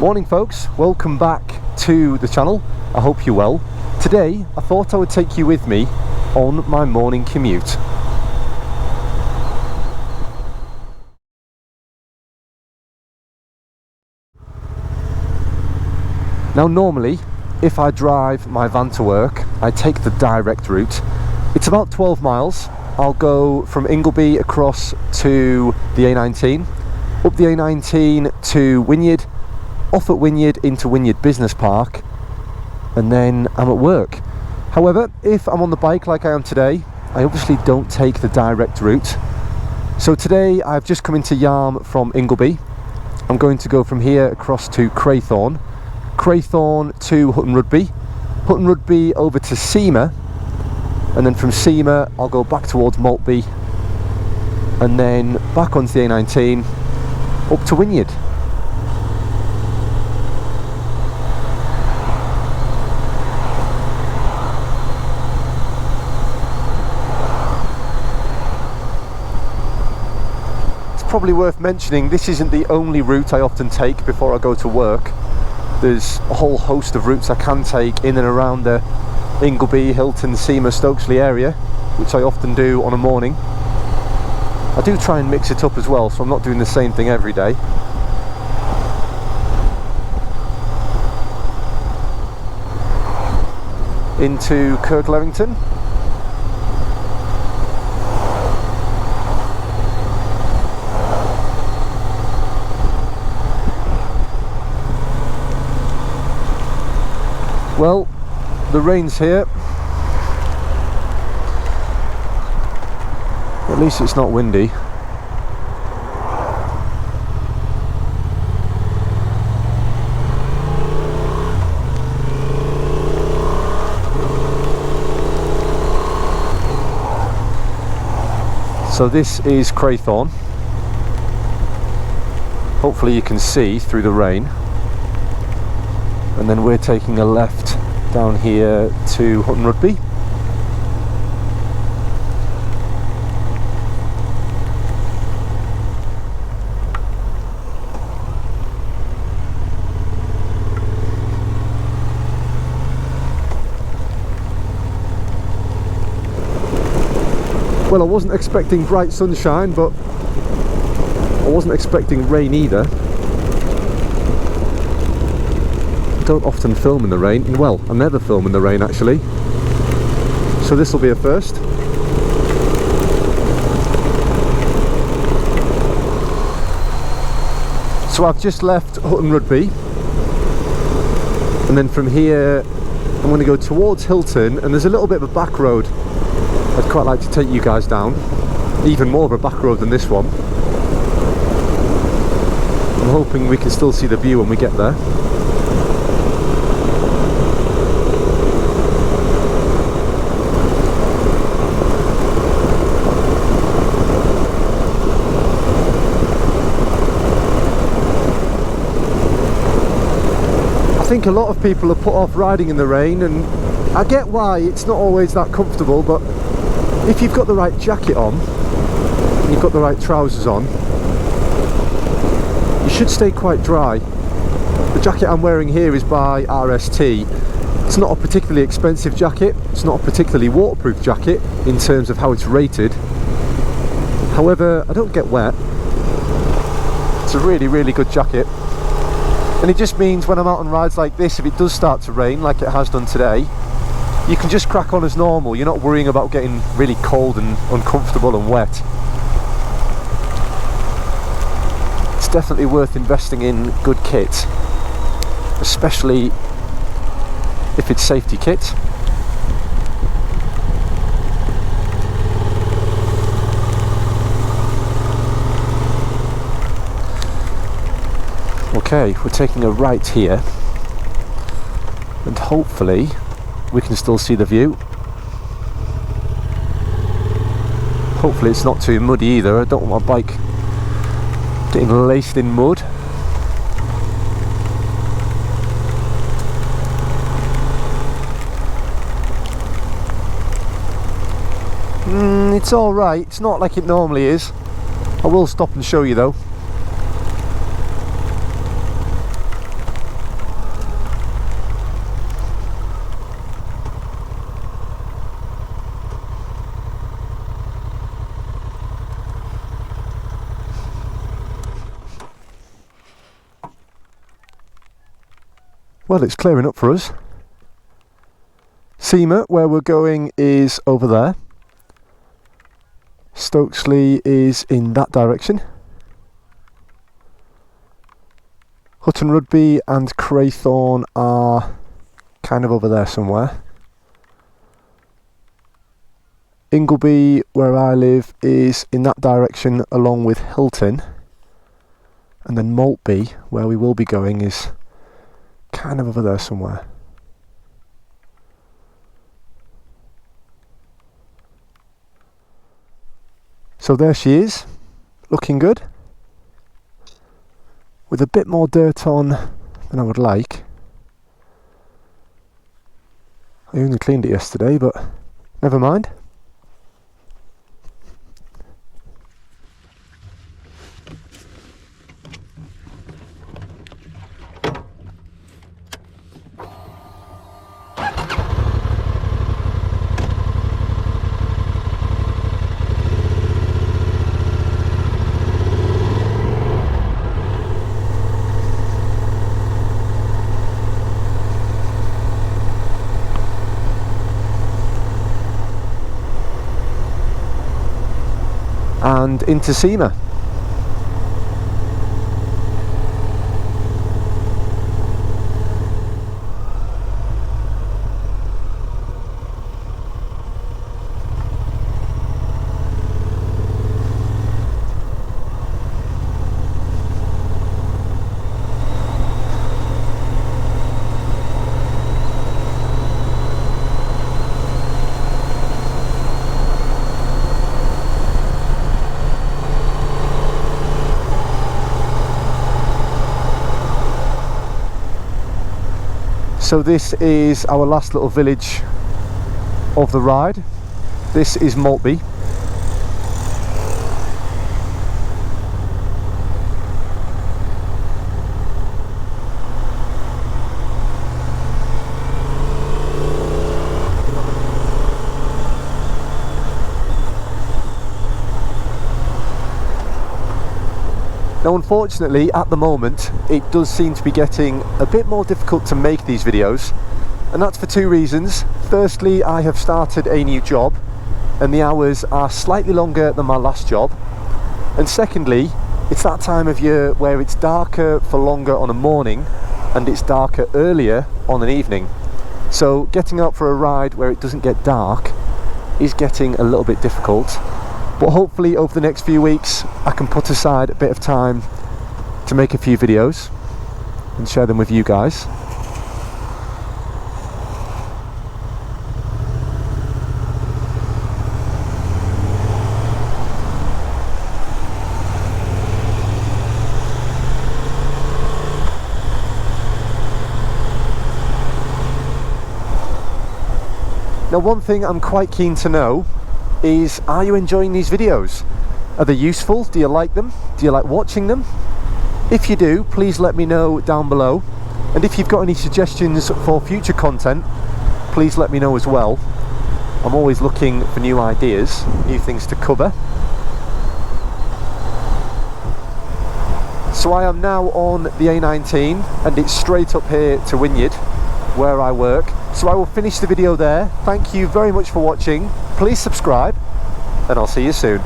Morning folks, welcome back to the channel. I hope you're well. Today I thought I would take you with me on my morning commute. Now normally if I drive my van to work I take the direct route. It's about 12 miles. I'll go from Ingleby across to the A19, up the A19 to Wynyard, off at Wynyard into Wynyard Business Park, and then I'm at work. However, if I'm on the bike like I am today, I obviously don't take the direct route. So today I've just come into Yarm from Ingleby. I'm going to go from here across to Craythorne to Hutton Rugby over to Seamer, and then from Seamer I'll go back towards Maltby and then back onto the A19 up to Wynyard. Probably worth mentioning, this isn't the only route I often take before I go to work. There's a whole host of routes I can take in and around the Ingleby, Hilton, Seamer, Stokesley area, which I often do on a morning. I do try and mix it up as well, so I'm not doing the same thing every day. Into Kirk Levington. Well, the rain's here. At least it's not windy. So this is Craythorne. Hopefully you can see through the rain. And then we're taking a left down here to Hutton Rugby. Well, I wasn't expecting bright sunshine, but I wasn't expecting rain either. Don't often film in the rain. Well, I never film in the rain actually, so this will be a first. So I've just left Hutton Rugby, and then from here I'm going to go towards Hilton, and there's a little bit of a back road I'd quite like to take you guys down, even more of a back road than this one. I'm hoping we can still see the view when we get there. I think a lot of people are put off riding in the rain, and I get why. It's not always that comfortable, but if you've got the right jacket on and you've got the right trousers on, you should stay quite dry. The jacket I'm wearing here is by RST. It's not a particularly expensive jacket, it's not a particularly waterproof jacket in terms of how it's rated. However, I don't get wet. It's a really good jacket. And it just means when I'm out on rides like this, if it does start to rain like it has done today, you can just crack on as normal. You're not worrying about getting really cold and uncomfortable and wet. It's definitely worth investing in good kit, especially if it's safety kit. Okay, we're taking a right here, and hopefully we can still see the view. Hopefully it's not too muddy either. I don't want my bike getting laced in mud. It's alright, it's not like it normally is. I will stop and show you though. Well, it's clearing up for us. Seamer, where we're going, is over there. Stokesley is in that direction. Hutton Rugby and Craythorne are kind of over there somewhere. Ingleby, where I live, is in that direction along with Hilton. And then Maltby, where we will be going, is kind of over there somewhere. So there she is, looking good, with a bit more dirt on than I would like. I only cleaned it yesterday, but never mind. And into Seamer. So this is our last little village of the ride. This is Maltby. Now unfortunately at the moment it does seem to be getting a bit more difficult to make these videos, and that's for two reasons. Firstly, I have started a new job and the hours are slightly longer than my last job, and secondly, it's that time of year where it's darker for longer on a morning and it's darker earlier on an evening. So getting out for a ride where it doesn't get dark is getting a little bit difficult. But hopefully over the next few weeks I can put aside a bit of time to make a few videos and share them with you guys. Now one thing I'm quite keen to know is, are you enjoying these videos? Are they useful? Do you like them? Do you like watching them? If you do, please let me know down below, and if you've got any suggestions for future content, please let me know as well. I'm always looking for new ideas, new things to cover. So I am now on the A19 and it's straight up here to Wynyard where I work. So I will finish the video there. Thank you very much for watching. Please subscribe and I'll see you soon.